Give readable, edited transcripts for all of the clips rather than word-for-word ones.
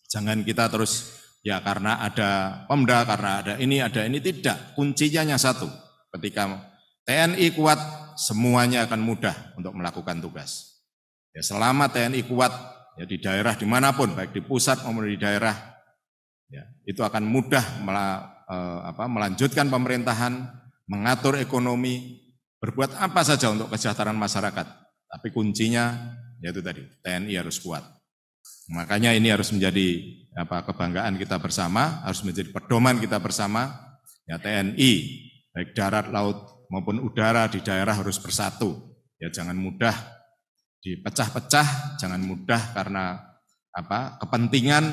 Jangan kita terus ya karena ada Pemda, karena ada ini, tidak. Kuncinya hanya satu. Ketika TNI kuat, semuanya akan mudah untuk melakukan tugas. Ya, selama TNI kuat ya di daerah dimanapun, baik di pusat maupun di daerah, ya, itu akan mudah melanjutkan pemerintahan, mengatur ekonomi, berbuat apa saja untuk kesejahteraan masyarakat. Tapi kuncinya yaitu tadi, TNI harus kuat. Makanya ini harus menjadi kebanggaan kita bersama, harus menjadi pedoman kita bersama. Ya, TNI baik darat, laut maupun udara di daerah harus bersatu. Ya, jangan mudah dipecah-pecah, jangan mudah karena kepentingan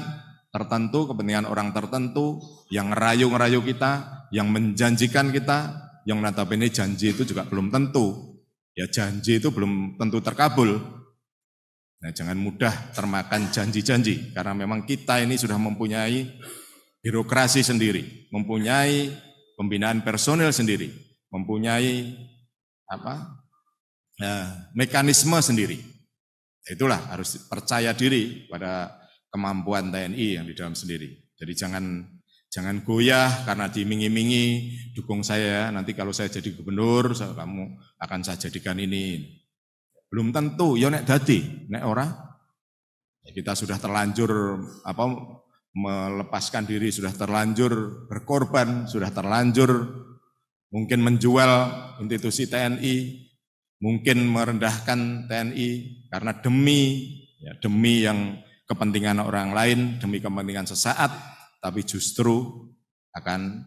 tertentu, kepentingan orang tertentu yang ngerayu-ngerayu kita, yang menjanjikan kita, yang notabene janji itu juga belum tentu. Ya, janji itu belum tentu terkabul. Nah, jangan mudah termakan janji-janji, karena memang kita ini sudah mempunyai birokrasi sendiri, mempunyai pembinaan personil sendiri, mempunyai mekanisme sendiri. Itulah harus percaya diri pada kemampuan TNI yang di dalam sendiri. Jadi jangan goyah karena diiming-imingi, dukung saya, nanti kalau saya jadi gubernur, kamu akan saya jadikan ini. Belum tentu, ya nek dadi, nek ora. Kita sudah terlanjur melepaskan diri, sudah terlanjur berkorban, sudah terlanjur mungkin menjual institusi TNI, mungkin merendahkan TNI karena demi yang kepentingan orang lain, demi kepentingan sesaat, tapi justru akan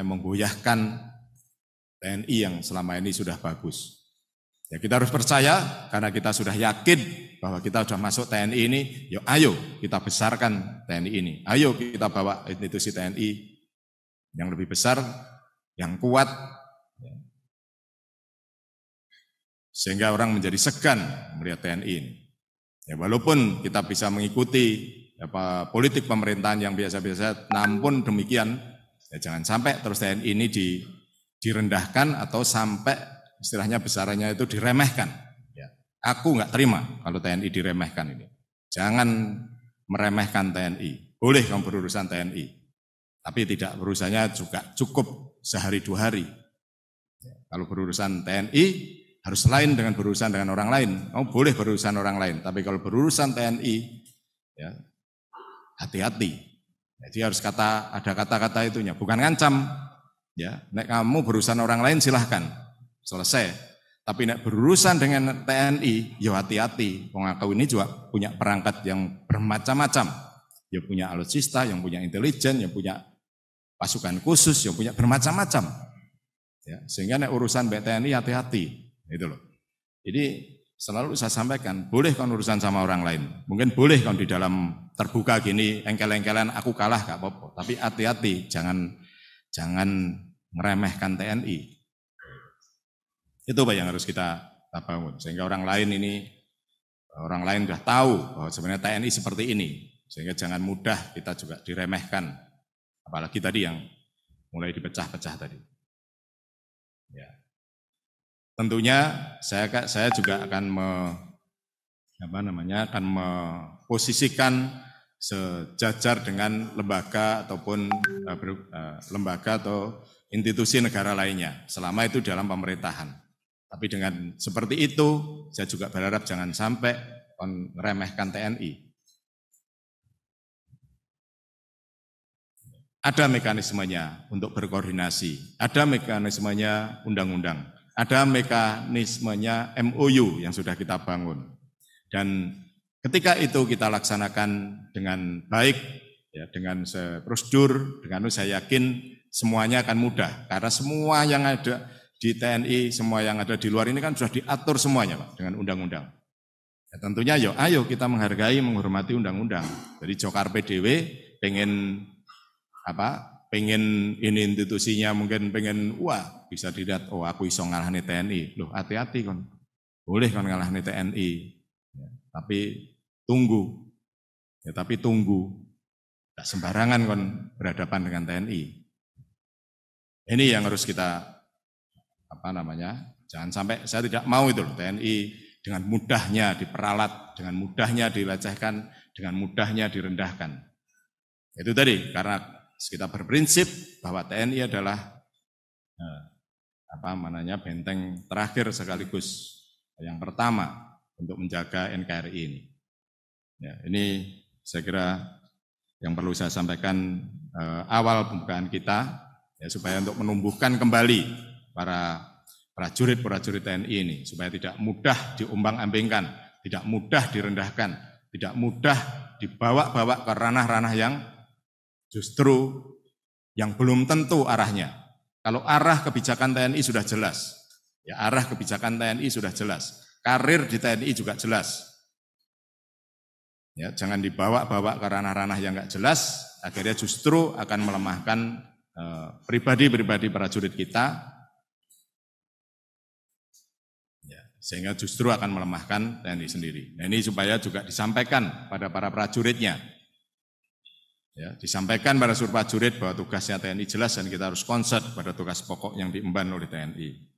menggoyahkan TNI yang selama ini sudah bagus. Ya, kita harus percaya karena kita sudah yakin bahwa kita sudah masuk TNI ini, yuk ayo kita besarkan TNI ini. Ayo kita bawa institusi TNI yang lebih besar, yang kuat, sehingga orang menjadi segan melihat TNI ini. Ya, walaupun kita bisa mengikuti politik pemerintahan yang biasa-biasa, namun demikian ya jangan sampai terus TNI ini direndahkan atau sampai istilahnya besarannya itu diremehkan. Ya, aku nggak terima kalau TNI diremehkan ini. Jangan meremehkan TNI. Boleh kamu berurusan TNI, tapi tidak berurusannya juga cukup sehari dua hari. Ya, kalau berurusan TNI harus lain dengan berurusan dengan orang lain. Kamu boleh berurusan orang lain, tapi kalau berurusan TNI, ya hati-hati. Jadi harus ada kata-kata itunya, bukan ngancam. Ya, nek kamu berurusan orang lain silahkan, selesai. Tapi nek berurusan dengan TNI, ya hati-hati. Aku ini juga punya perangkat yang bermacam-macam. Ya punya alutsista, yang punya intelijen, yang punya pasukan khusus, yang punya bermacam-macam. Ya, sehingga nek urusan TNI hati-hati, itu loh. Jadi selalu saya sampaikan, boleh kan urusan sama orang lain. Mungkin boleh kan di dalam terbuka gini, engkel-engkelan aku kalah gak apa-apa. Tapi hati-hati, jangan meremehkan TNI. Itu Pak yang harus kita bangun. Sehingga orang lain sudah tahu bahwa sebenarnya TNI seperti ini. Sehingga jangan mudah kita juga diremehkan. Apalagi tadi yang mulai dipecah-pecah tadi. Ya. Tentunya saya juga akan memposisikan sejajar dengan lembaga ataupun lembaga atau institusi negara lainnya, selama itu dalam pemerintahan. Tapi dengan seperti itu, saya juga berharap jangan sampai meremehkan TNI. Ada mekanismenya untuk berkoordinasi, ada mekanismenya undang-undang, ada mekanismenya MOU yang sudah kita bangun. Dan ketika itu kita laksanakan dengan baik, ya, dengan prosedur, dengan itu saya yakin semuanya akan mudah. Karena semua yang ada di TNI, semua yang ada di luar ini kan sudah diatur semuanya Pak, dengan undang-undang. Ya, tentunya ayo kita menghargai, menghormati undang-undang. Jadi Jokar PDW pengen ini institusinya mungkin pengen bisa dilihat aku iso ngalahani TNI. Loh hati-hati kon. Boleh kon ngalahani TNI. Ya, tapi tunggu. Tidak sembarangan kon berhadapan dengan TNI. Ini yang harus kita jangan sampai saya tidak mau itu loh, TNI dengan mudahnya diperalat, dengan mudahnya dilecehkan, dengan mudahnya direndahkan. Itu tadi, karena kita berprinsip bahwa TNI adalah benteng terakhir sekaligus yang pertama untuk menjaga NKRI ini. Ya, ini saya kira yang perlu saya sampaikan awal pembukaan kita, ya, supaya untuk menumbuhkan kembali para prajurit-prajurit TNI ini, supaya tidak mudah diombang-ambingkan, tidak mudah direndahkan, tidak mudah dibawa-bawa ke ranah-ranah yang justru yang belum tentu arahnya. Kalau arah kebijakan TNI sudah jelas, ya arah kebijakan TNI sudah jelas, karir di TNI juga jelas. Ya, jangan dibawa-bawa ke ranah-ranah yang enggak jelas, akhirnya justru akan melemahkan pribadi-pribadi prajurit kita, ya, sehingga justru akan melemahkan TNI sendiri. Nah, ini supaya juga disampaikan pada para prajuritnya, ya, disampaikan pada seluruh prajurit bahwa tugasnya TNI jelas dan kita harus concern pada tugas pokok yang diemban oleh TNI.